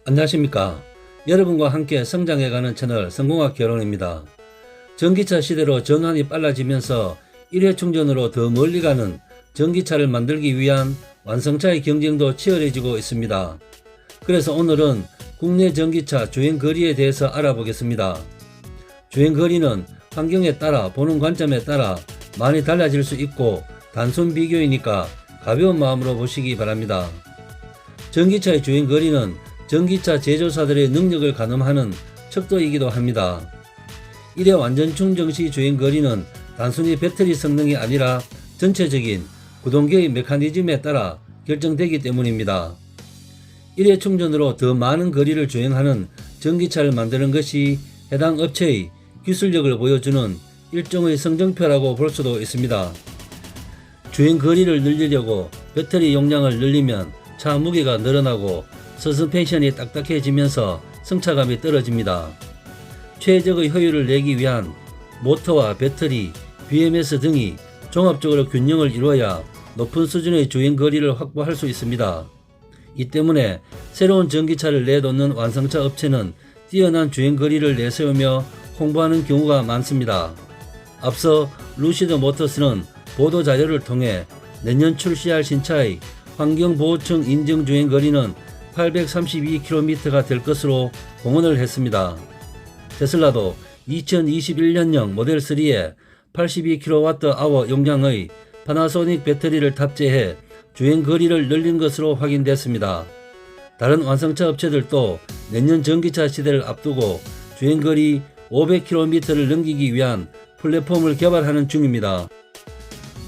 안녕하십니까. 여러분과 함께 성장해가는 채널 성공학 결혼입니다. 전기차 시대로 전환이 빨라지면서 일회 충전으로 더 멀리 가는 전기차를 만들기 위한 완성차의 경쟁도 치열해지고 있습니다. 그래서 오늘은 국내 전기차 주행거리에 대해서 알아보겠습니다. 주행거리는 환경에 따라 보는 관점에 따라 많이 달라질 수 있고 단순 비교이니까 가벼운 마음으로 보시기 바랍니다. 전기차의 주행거리는 전기차 제조사들의 능력을 가늠하는 척도이기도 합니다. 일회 완전 충전 시 주행거리는 단순히 배터리 성능이 아니라 전체적인 구동계의 메커니즘에 따라 결정되기 때문입니다. 일회 충전으로 더 많은 거리를 주행하는 전기차를 만드는 것이 해당 업체의 기술력을 보여주는 일종의 성적표라고 볼 수도 있습니다. 주행거리를 늘리려고 배터리 용량을 늘리면 차 무게가 늘어나고 서스펜션이 딱딱해지면서 승차감이 떨어집니다. 최적의 효율을 내기 위한 모터와 배터리, BMS 등이 종합적으로 균형을 이루어야 높은 수준의 주행거리를 확보할 수 있습니다. 이 때문에 새로운 전기차를 내놓는 완성차 업체는 뛰어난 주행거리를 내세우며 홍보하는 경우가 많습니다. 앞서 루시드 모터스는 보도자료를 통해 내년 출시할 신차의 환경보호청 인증 주행거리는 832km가 될 것으로 공언을 했습니다. 테슬라도 2021년형 모델3에 82kWh 용량의 파나소닉 배터리를 탑재해 주행거리를 늘린 것으로 확인됐습니다. 다른 완성차 업체들도 내년 전기차 시대를 앞두고 주행거리 500km를 넘기기 위한 플랫폼을 개발하는 중입니다.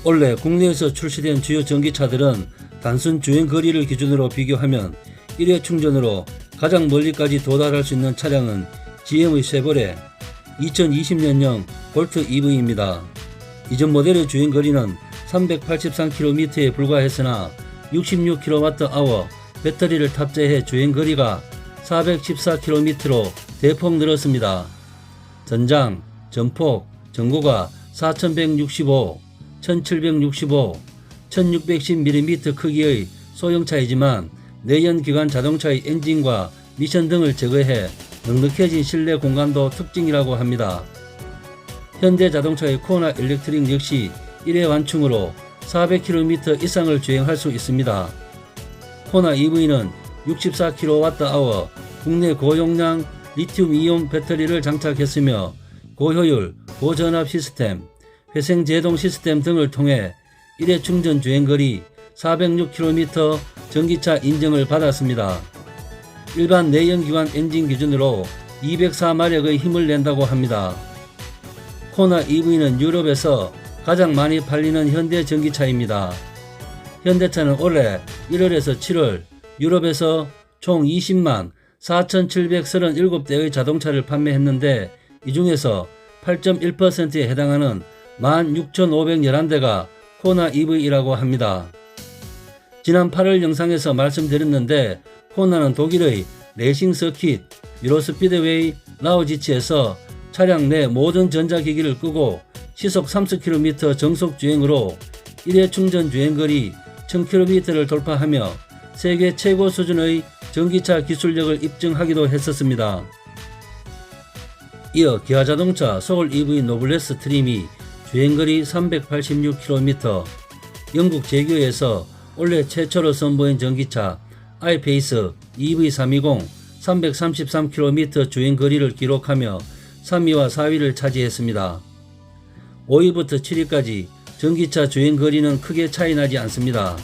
올해 국내에서 출시된 주요 전기차들은 단순 주행거리를 기준으로 비교하면 1회 충전으로 가장 멀리까지 도달할 수 있는 차량은 GM의 쉐보레 2020년형 볼트 EV입니다. 이전 모델의 주행거리는 383km에 불과했으나 66kWh 배터리를 탑재해 주행거리가 414km로 대폭 늘었습니다. 전장, 전폭, 전고가 4165, 1765, 1610mm 크기의 소형차이지만 내연기관 자동차의 엔진과 미션 등을 제거해 넉넉해진 실내 공간도 특징이라고 합니다. 현대자동차의 코나 일렉트릭 역시 1회 완충으로 400km 이상을 주행할 수 있습니다. 코나 EV는 64kWh 국내 고용량 리튬이온 배터리를 장착했으며 고효율, 고전압 시스템, 회생제동 시스템 등을 통해 1회 충전 주행거리 406km 전기차 인증을 받았습니다. 일반 내연기관 엔진 기준으로 204마력의 힘을 낸다고 합니다. 코나 EV는 유럽에서 가장 많이 팔리는 현대 전기차입니다. 현대차는 올해 1월에서 7월 유럽에서 총 20만 4,737대의 자동차를 판매했는데 이 중에서 8.1%에 해당하는 16,511대가 코나 EV이라고 합니다. 지난 8월 영상에서 말씀드렸는데 코나는 독일의 레이싱 서킷 유로스피드웨이 라우지치에서 차량 내 모든 전자기기를 끄고 시속 30km 정속 주행으로 1회 충전 주행거리 1000km를 돌파하며 세계 최고 수준의 전기차 기술력을 입증하기도 했었습니다. 이어 기아자동차 소울 EV 노블레스 트림이 주행거리 386km, 영국 제규에서 올해 최초로 선보인 전기차 iPace EV320 333km 주행거리를 기록하며 3위와 4위를 차지했습니다. 5위부터 7위까지 전기차 주행거리는 크게 차이나지 않습니다.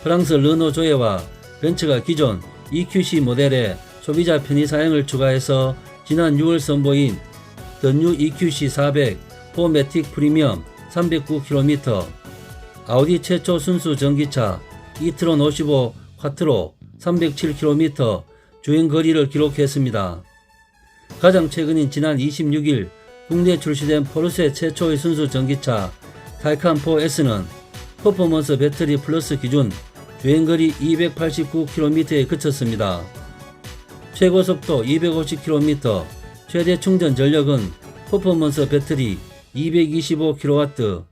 프랑스 르노 조에와 벤츠가 기존 EQC 모델에 소비자 편의 사양을 추가해서 지난 6월 선보인 The New EQC 400 4매틱 프리미엄 309km, 아우디 최초 순수 전기차 이트론 55 콰트로 307km 주행거리를 기록했습니다. 가장 최근인 지난 26일 국내 출시된 포르쉐 최초의 순수 전기차 타이칸 4S는 퍼포먼스 배터리 플러스 기준 주행거리 289km에 그쳤습니다. 최고 속도 250km, 최대 충전 전력은 퍼포먼스 배터리 225kW,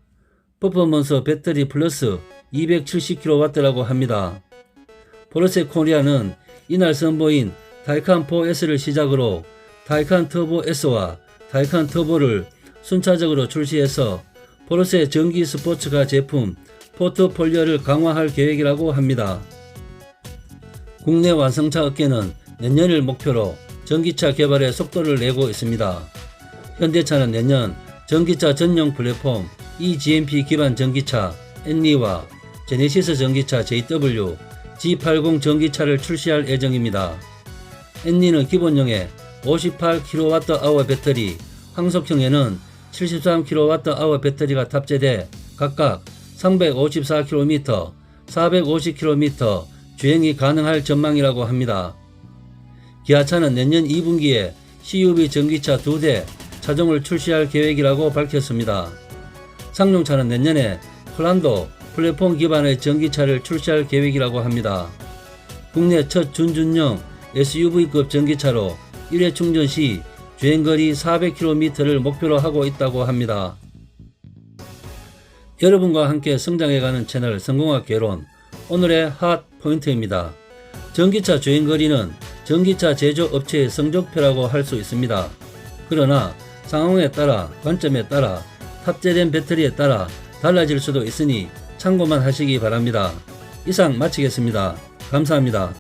퍼포먼스 배터리 플러스 270kW라고 합니다. 포르쉐 코리아는 이날 선보인 타이칸 4S를 시작으로 타이칸 터보 S와 타이칸 터보를 순차적으로 출시해서 포르쉐 전기 스포츠카 제품 포트폴리오를 강화할 계획이라고 합니다. 국내 완성차 업계는 내년을 목표로 전기차 개발에 속도를 내고 있습니다. 현대차는 내년 전기차 전용 플랫폼 eGMP 기반 전기차 엔니와 제네시스 전기차 JW, G80 전기차를 출시할 예정입니다. 엔니는 기본형에 58kWh 배터리, 항속형에는 73kWh 배터리가 탑재돼 각각 354km, 450km 주행이 가능할 전망이라고 합니다. 기아차는 내년 2분기에 CUV 전기차 2대 차종을 출시할 계획이라고 밝혔습니다. 상용차는 내년에 플란도 플랫폼 기반의 전기차를 출시할 계획이라고 합니다. 국내 첫 준준형 SUV급 전기차로 1회 충전 시 주행거리 400km를 목표로 하고 있다고 합니다. 여러분과 함께 성장해가는 채널 성공학 개론, 오늘의 핫 포인트입니다. 전기차 주행거리는 전기차 제조업체의 성적표라고 할 수 있습니다. 그러나 상황에 따라, 관점에 따라, 탑재된 배터리에 따라 달라질 수도 있으니 참고만 하시기 바랍니다. 이상 마치겠습니다. 감사합니다.